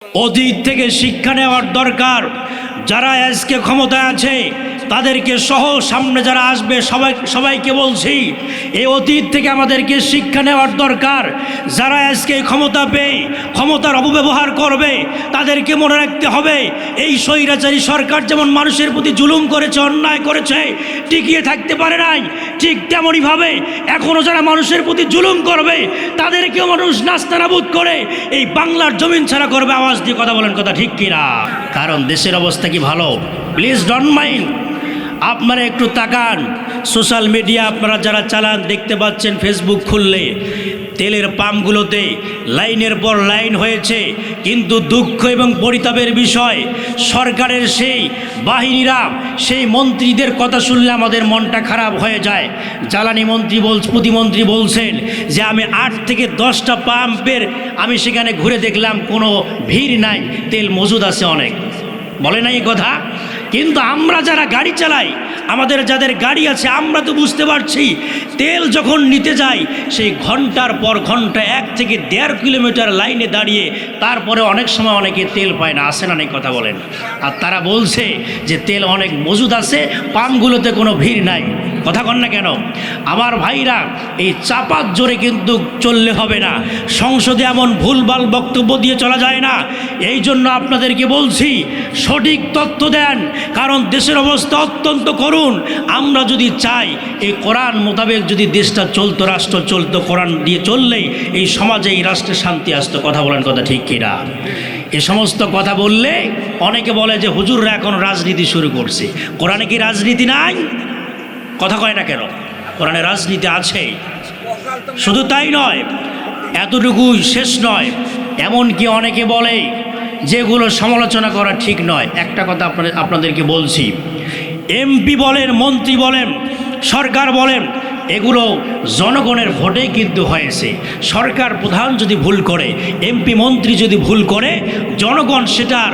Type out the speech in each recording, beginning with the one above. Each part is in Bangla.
অতীত থেকে শিক্ষা নেওয়ার দরকার। যারা আজকে ক্ষমতায় আছে তাদেরকে সহ সামনে যারা আসবে সবাইকে বলছি, এই অতীত থেকে আমাদেরকে শিক্ষা নেওয়ার দরকার। যারা আজকে ক্ষমতা পেয়ে ক্ষমতার অপব্যবহার করবে তাদেরকে মনে রাখতে হবে, এই স্বৈরাচারী সরকার যেমন মানুষের প্রতি জুলুম করেছে, অন্যায় করেছে, টিকিয়ে থাকতে পারে নাই, ঠিক তেমনইভাবে এখনও যারা মানুষের প্রতি জুলুম করবে তাদেরকেও মানুষ নাস্তানাবুদ করে এই বাংলার জমিন ছাড়া করবে। আওয়াজ দিয়ে কথা বলেন, কথা ঠিক কিনা? কারণ দেশের অবস্থা কি ভালো? প্লিজ ডোন্ট মাইন্ড, আপনারা একটু তাকান। সোশ্যাল মিডিয়া আপনারা যারা চালান দেখতে পাচ্ছেন, ফেসবুক খুললে তেলের পাম্পগুলোতে লাইনের পর লাইন হয়েছে। কিন্তু দুঃখ এবং পরিতাপের বিষয়, সরকারের সেই বাহিনীরা, সেই মন্ত্রীদের কথা শুনলে আমাদের মনটা খারাপ হয়ে যায়। জ্বালানি মন্ত্রী প্রতিমন্ত্রী বলছেন যে আমি 8 থেকে 10টা পাম্পের আমি সেখানে ঘুরে দেখলাম কোনো ভিড় নাই, তেল মজুদ আছে অনেক। বলে নাই এই কথা? কিন্তু আমরা যারা গাড়ি চালাই, আমাদের যাদের গাড়ি আছে, আমরা তো বুঝতে পারছি তেল যখন নিতে যাই সেই ঘন্টার পর ঘন্টা 1 থেকে 1.5 কিলোমিটার লাইনে দাঁড়িয়ে তারপরে অনেক সময় অনেকে তেল পায় না। আসে না, নেই কথা বলেন? আর তারা বলছে যে তেল অনেক মজুদ আছে, পাম্পগুলোতে কোনো ভিড় নাই। কথা কন না কেন? আমার ভাইরা, এই চাপাত জোরে কিন্তু চললে হবে না। সংসদে এমন ভুলভাল বক্তব্য দিয়ে চলা যায় না। এই জন্য আপনাদেরকে বলছি সঠিক তথ্য দেন, কারণ দেশের অবস্থা অত্যন্ত করুণ। আমরা যদি চাই এই কোরআন মোতাবেক যদি দেশটা চলতো, রাষ্ট্র চলতো, কোরআন দিয়ে চললেই এই সমাজে এই রাষ্ট্রে শান্তি আসতো। কথা বলেন, কথা ঠিক কিনা? এ সমস্ত কথা বললে অনেকে বলে যে হুজুররা এখন রাজনীতি শুরু করছে। কোরআনে কি রাজনীতি নাই? কথা কয় না কেন? কোরআনে রাজনীতি আছে। শুধু তাই নয়, এতটুকুই শেষ নয়, এমনকি অনেকে বলে যেগুলো সমালোচনা করা ঠিক নয়। একটা কথা আপনাদেরকে বলছি, এমপি বলেন, মন্ত্রী বলেন, সরকার বলেন, এগুলো জনগণের ভোটেই কিন্তু হয়েছে। সরকার প্রধান যদি ভুল করে, এমপি মন্ত্রী যদি ভুল করে, জনগণ সেটার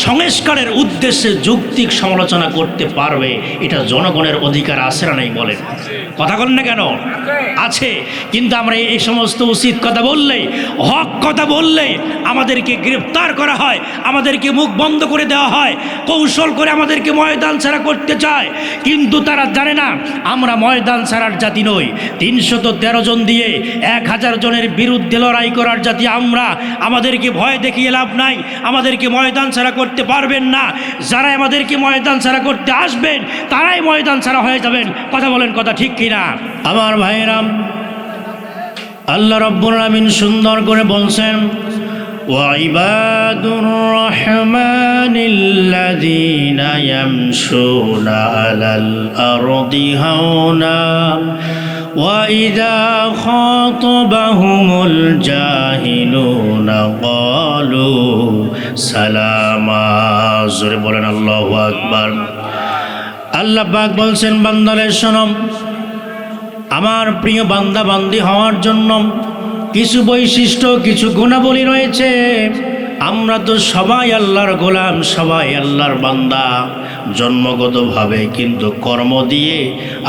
সংস্কারের উদ্দেশ্যে যৌক্তিক সমালোচনা করতে পারবে। এটা জনগণের অধিকার আছে না নাই বলেন? কথা বলেন না কেন? আছে। কিন্তু আমরা এই সমস্ত উচিত কথা বললেই, হক কথা বললেই আমাদেরকে গ্রেফতার করা হয়, আমাদেরকে মুখ বন্ধ করে দেওয়া হয়, কৌশল করে আমাদেরকে ময়দান ছাড়া করতে চায়। কিন্তু তারা জানে না আমরা ময়দান ছাড়ার জাতি নই। 313 জন দিয়ে 1000 জনের বিরুদ্ধে লড়াই করার জাতি আমরা। আমাদেরকে ভয় দেখিয়ে লাভ নাই, আমাদেরকে ময়দান ছাড়া করতে পারবেন না। যারা আমাদেরকে ময়দান ছাড়া করতে আসবেন তারাই ময়দান ছাড়া হয়ে যাবেন। কথা বলেন, কথা ঠিক কিনা? আমার ভাইয়েরা, আল্লাহ রাব্বুল আলামিন সুন্দর করে বলছেন, ওয়াইবাদুর রহমানিল্লাযীনা ইয়ামশুনা আলাল আরদি হাওনা ওয়া ইযা খাতাবাহুমুল জাহিলুনা ক্বালু সালামা। জোরে বলেন আল্লাহু আকবার। আল্লাহ পাক বলছেন, বান্দারে শোনো, আমার প্রিয় বান্দা বান্দি হওয়ার জন্য কিছু বৈশিষ্ট্য, কিছু গুণাবলী রয়েছে। আমরা তো সবাই আল্লাহর গোলাম, সবাই আল্লাহর বান্দা জন্মগতভাবে, কিন্তু কর্ম দিয়ে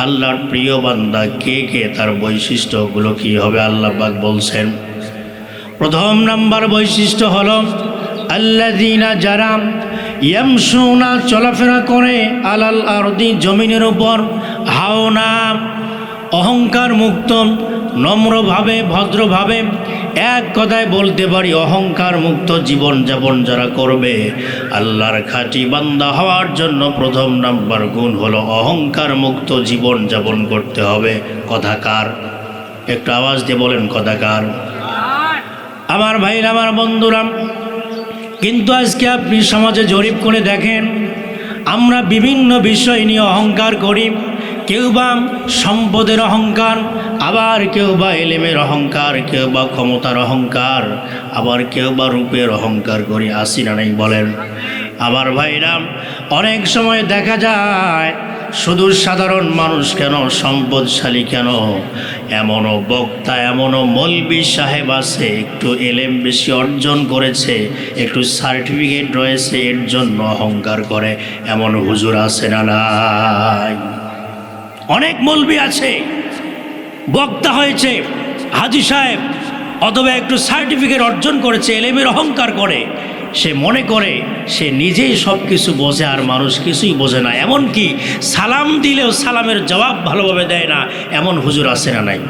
আল্লাহর প্রিয় বান্দা কে কে, তার বৈশিষ্ট্যগুলো কি হবে আল্লাহ পাক বলছেন। প্রথম নাম্বার বৈশিষ্ট্য হলো আল্লাযীনা, যারা ইয়ামশুনা চলাফেরা করে, আলাল আরদি জমিনের উপর, হাওনা অহংকার মুক্ত, নম্রভাবে, ভদ্রভাবে, এক কথায় বলতে পারি অহংকার মুক্ত জীবনযাপন যারা করবে, আল্লাহর খাঁটি বান্দা হওয়ার জন্য প্রথম নাম্বার গুণ হলো অহংকার মুক্ত জীবনযাপন করতে হবে। কথা কার? একটু আওয়াজ দিয়ে বলেন, কথা কার? আমার ভাইরা, আমার বন্ধুরা, কিন্তু আজকে আপনি সমাজে জরিপ করে দেখেন, আমরা বিভিন্ন বিষয় নিয়ে অহংকার করি। কেউ বা সম্পদের অহংকার, আবার কেউ বা এলেমের অহংকার, কেউ বা ক্ষমতার অহংকার, আবার কেউ বা রূপের অহংকার করি। আসি না নাই বলেন? আমার ভাইরা, অনেক সময় দেখা যায় শুধু সাধারণ মানুষ কেন, সম্পদশালী কেন, এমনও বক্তা, এমনও মৌলবি সাহেব আছে, একটু এলেম বেশি অর্জন করেছে, একটু সার্টিফিকেট রয়েছে, এর জন্য অহংকার করে। এমন হুজুর আছে না নাই? অনেক মৌলবি আছে, বক্তা হয়েছে, হাজী সাহেব, অথবা একটু সার্টিফিকেট অর্জন করেছে, এলেমের অহংকার করে। সে মনে করে সে নিজেই সব কিছু বোঝে আর মানুষ কিছুই বোঝে না। এমনকি সালাম দিলেও সালামের জবাব ভালোভাবে দেয় না, এমন হুজুর আছে না নাই?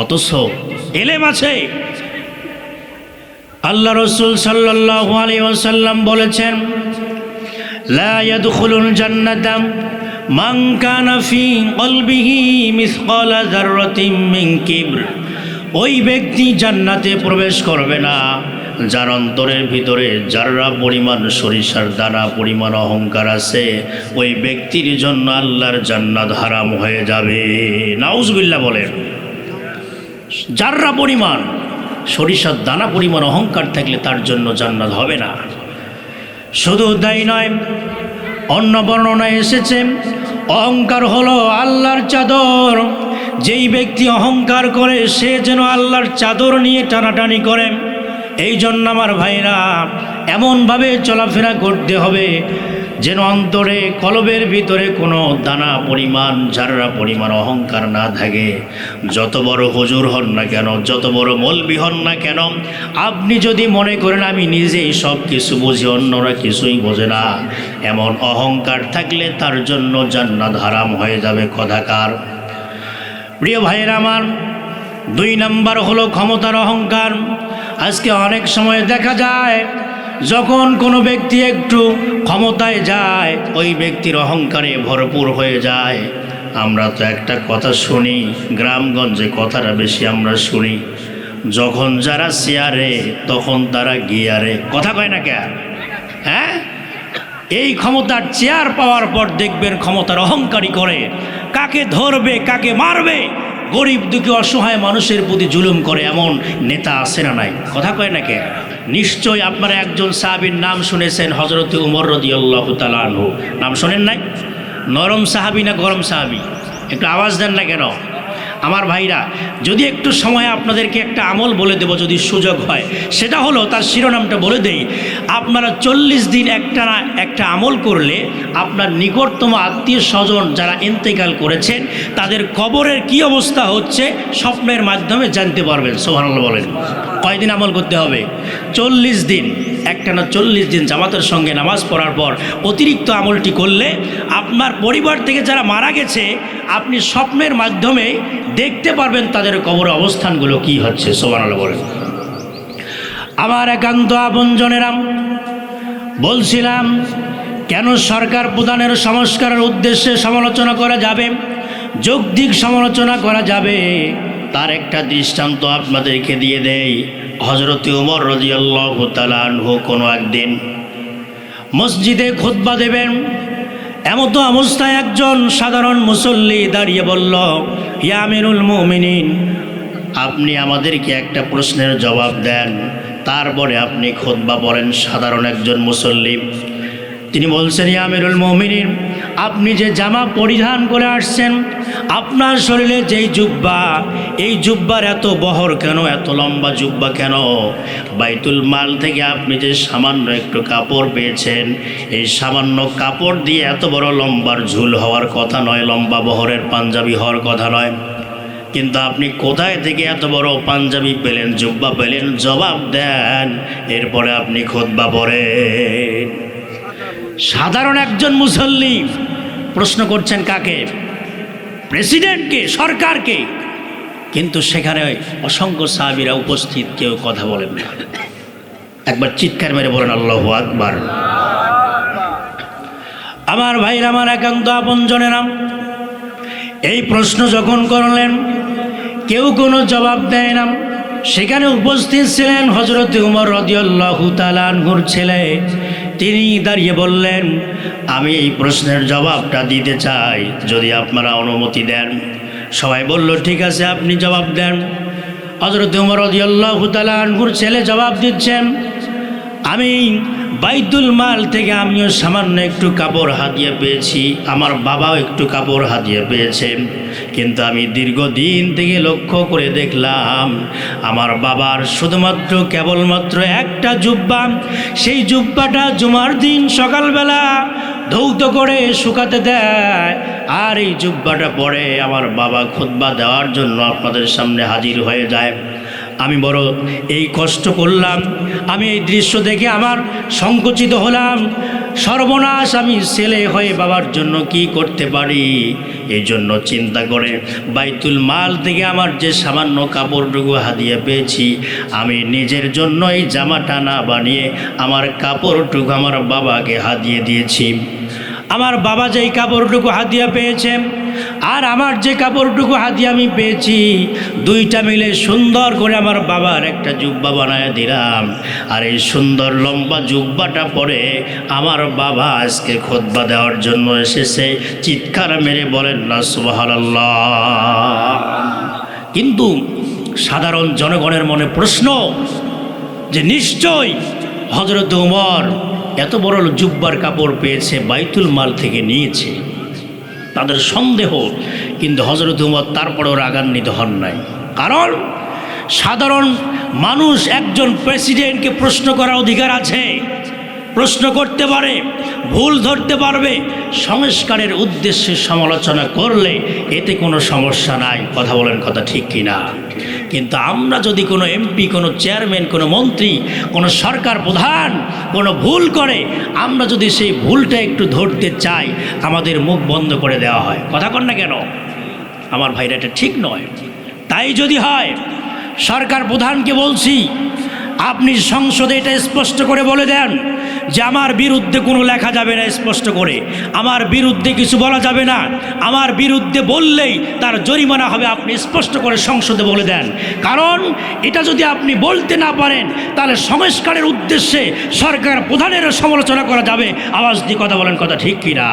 অথচ এলেম আছে। আল্লাহ রাসূল সাল্লাল্লাহু আলাইহি ওয়াসাল্লাম বলেছেন, লা ইয়াদখুলুল জান্নাতা মান কানা ফি কলবিহি মিসকালা যাররাতিন মিন কিবর। ওই ব্যক্তি জান্নাতে প্রবেশ করবে না যার অন্তরের ভিতরে যাররা পরিমাণ সরিষার দানা পরিমাণ অহংকার আছে। ওই ব্যক্তির জন্য আল্লাহর জান্নাত হারাম হয়ে যাবে। নাউজুবিল্লাহ বলেন। যাররা পরিমাণ সরিষার দানা পরিমাণ অহংকার থাকলে তার জন্য জান্নাত হবে না। শুধু তাই নয়, অন্য বর্ণনায় এসেছে অহংকার হলো আল্লাহর চাদর। যেই ব্যক্তি অহংকার করে সে যেন আল্লাহর চাদর নিয়ে টানাটানি করে। এই জন্য আমার ভাইরা এমনভাবে চলাফেরা করতে হবে যেন অন্তরে কলবের ভিতরে কোনো দানা পরিমাণ যাররা পরিমাণ অহংকার না থাকে। যত বড় হুজুর হন না কেন, যত বড় মৌলবি হন না কেন, আপনি যদি মনে করেন আমি নিজেই সব কিছু বুঝি অন্যরা কিছুই বোঝে না, এমন অহংকার থাকলে তার জন্য জান্নাত হারাম হয়ে যাবে। কথাকার প্রিয় ভাইয়েরা আমার, 2 নাম্বার হলো ক্ষমতার অহংকার। আজকে অনেক সময় দেখা যায় যখন কোনো ব্যক্তি একটু ক্ষমতায় যায় ওই ব্যক্তির অহংকারে ভরপুর হয়ে যায়। আমরা তো একটা কথা শুনি, গ্রামগঞ্জে কথাটা বেশি আমরা শুনি, যখন যারা চেয়ারে তখন তারা গিয়ারে। কথা কয় না কে? হ্যাঁ, এই ক্ষমতার চেয়ার পাওয়ার পর দেখবেন ক্ষমতার অহংকারী করে, কাকে ধরবে কাকে মারবে, গরিব দুঃখী অসহায় মানুষের প্রতি জুলুম করে, এমন নেতা আছে না নাই? কথা কয় না কে? নিশ্চয় আপনারা একজন সাহাবীর নাম শুনেছেন, হযরত উমর রাদিয়াল্লাহু তাআলা আনহু। নাম শোনেন নাই? নরম সাহাবী না গরম সাহাবী? একটু আওয়াজ দেন না কেন? আমার ভাইরা, যদি একটু সময় আপনাদেরকে একটা আমল বলে দেব যদি সুযোগ হয়, সেটা হলো, তার শিরোনামটা বলে দেই। আপনারা 40 দিন একটা আমল করলে আপনার নিকটতম আত্মীয় স্বজন যারা ইন্তেকাল করেছেন তাদের কবরের কি অবস্থা হচ্ছে স্বপ্নের মাধ্যমে জানতে পারবেন। সুবহানাল্লাহ বলেন। কয়দিন আমল করতে হবে? 40 দিন। একটানা 40 দিন জামাতের সঙ্গে নামাজ পড়ার পর অতিরিক্ত আমলটি করলে আপনার পরিবার থেকে যারা মারা গেছে আপনি স্বপ্নের মাধ্যমে দেখতে পারবেন তাদের কবরের অবস্থানগুলো কি হচ্ছে। সুবহানাল্লাহ বলেন। আমার একান্ত আপনজনেরা, বলছিলাম কেন সরকার প্রধানের সংস্কারের উদ্দেশ্যে সমালোচনা করা যাবে, যৌক্তিক সমালোচনা করা যাবে, তার একটা দৃষ্টান্ত আপনাদেরকে দিয়ে দেই। হযরত উমর রাদিয়াল্লাহু তাআলা আনহু কোনো একদিন মসজিদে খুতবা দেবেন, এমত অবস্থায় একজন সাধারণ মুসল্লি দাঁড়িয়ে বলল, ইয়া আমিরুল মুমিনিন, আপনি আমাদেরকে একটা প্রশ্নের জবাব দেন, তারপরে আপনি খুতবা পড়েন। সাধারণ একজন মুসল্লি তিনি বলছেন, ইয়া আমিরুল মুমিনিন, আপনি যে জামা পরিধান করে আসছেন, আপনার শরীরে যেই জুব্বা, এই জুব্বার এত বহর কেন, এত লম্বা জুব্বা কেন? বাইতুল মাল থেকে আপনি যে সামান্য একটু কাপড় পেয়েছেন, এই সামান্য কাপড় দিয়ে এত বড় লম্বার ঝুল হওয়ার কথা নয়, লম্বা বহরের পাঞ্জাবি হওয়ার কথা নয়, কিন্তু আপনি কোথায় থেকে এত বড় পাঞ্জাবি পেলেন, জুব্বা পেলেন? জবাব দেন, এরপরে আপনি খুতবা পড়েন। সাধারণ একজন মুসল্লি প্রশ্ন করছেন কাকে? প্রেসিডেন্টকে, সরকারকে। কিন্তু সেখানে অসংখ্য সাহাবীরা উপস্থিত, কেউ কথা বলেন না। একবার চিৎকার মেরে বলেন আল্লাহু আকবার। আমার ভাইরা, আমার একান্ত আপনজনেরা, এই প্রশ্ন যখন করলেন কেউ কোনো জবাব দেয় না। সেখানে উপস্থিত ছিলেন হযরত উমর রাদিয়াল্লাহু তাআলা আনহুর ছেলে। তিনি দাঁড়িয়ে বললেন, আমি এই প্রশ্নের জবাবটা দিতে চাই, যদি আপনারা অনুমতি দেন। সবাই বলল, ঠিক আছে, আপনি জবাব দেন। হযরত উমর রাদিয়াল্লাহু তাআলা আনহুর ছেলে জবাব দিচ্ছেন, আমি বাইতুল মাল থেকে আমিও সামান্য একটু কাপড় হাতিয়ে পেয়েছি, আমার বাবাও একটু কাপড় হাতিয়ে পেয়েছেন, কিন্তু আমি দীর্ঘদিন থেকে লক্ষ্য করে দেখলাম আমার বাবার শুধুমাত্র কেবলমাত্র একটা জুব্বা, সেই জুব্বাটা জুমার দিন সকালবেলা ধৌত করে শুকাতে দেয়, আর এই জুব্বাটা পরে আমার বাবা খুতবা দেওয়ার জন্য আপনাদের সামনে হাজির হয়ে যায়। আমি বড় এই কষ্ট করলাম, আমি এই দৃশ্য দেখে আমার সংকুচিত হলাম, সর্বনাশ, আমি ছেলে হয়ে বাবার জন্য কি করতে পারি। এই জন্য চিন্তা করে বাইতুল মাল থেকে আমার যে সামান্য কাপড়টুকু হাদিয়া পেয়েছি, আমি নিজের জন্য এই জামাটা না বানিয়ে আমার কাপড়টুকু আমার বাবাকে হাদিয়ে দিয়েছি। আমার বাবা যেই কাপড়টুকু হাদিয়া পেয়েছে আর আমার যে কাপড়টুকু হাদিয়া আমি পেয়েছি, দুইটা মিলে সুন্দর করে আমার বাবার একটা জুব্বা বানায় দিলাম। আর এই সুন্দর লম্বা জুব্বাটা পরে আমার বাবা আজকে খুতবা দেওয়ার জন্য এসেছে। চিৎকার মেরে বলেন না সুবহানাল্লাহ। কিন্তু সাধারণ জনগণের মনে প্রশ্ন যে নিশ্চয় হযরত ওমর এত বড় জুব্বার কাপড় পেয়েছে, বাইতুল মাল থেকে নিয়েছে, তাদের সন্দেহ। কিন্তু হযরত ওমর তারপরেও রাগান্বিত হন নাই, কারণ সাধারণ মানুষ একজন প্রেসিডেন্টকে প্রশ্ন করার অধিকার আছে, প্রশ্ন করতে পারে, ভুল ধরতে পারবে, সংস্কারের উদ্দেশ্যে সমালোচনা করলে এতে কোনো সমস্যা নাই। কথা বলেন, কথা ঠিক কিনা? কিন্তু আমরা যদি কোনো এমপি, কোনো চেয়ারম্যান, কোনো মন্ত্রী, কোনো সরকার প্রধান কোনো ভুল করে, আমরা যদি সেই ভুলটা একটু ধরতে চাই, আমাদের মুখ বন্ধ করে দেওয়া হয়। কথা কন না কেন আমার ভাইরা? এটা ঠিক নয়। তাই যদি হয়, সরকার প্রধানকে বলছি, আপনি সংসদে এটা স্পষ্ট করে বলে দেন যে আমার বিরুদ্ধে কোনো লেখা যাবে না, স্পষ্ট করে আমার বিরুদ্ধে কিছু বলা যাবে না, আমার বিরুদ্ধে বললেই তার জরিমানা হবে, আপনি স্পষ্ট করে সংসদে বলে দেন। কারণ এটা যদি আপনি বলতে না পারেন, তাহলে সংস্কারের উদ্দেশ্যে সরকার প্রধানেরও সমালোচনা করা যাবে। আওয়াজ দিয়ে কথা বলেন, কথা ঠিক কিনা?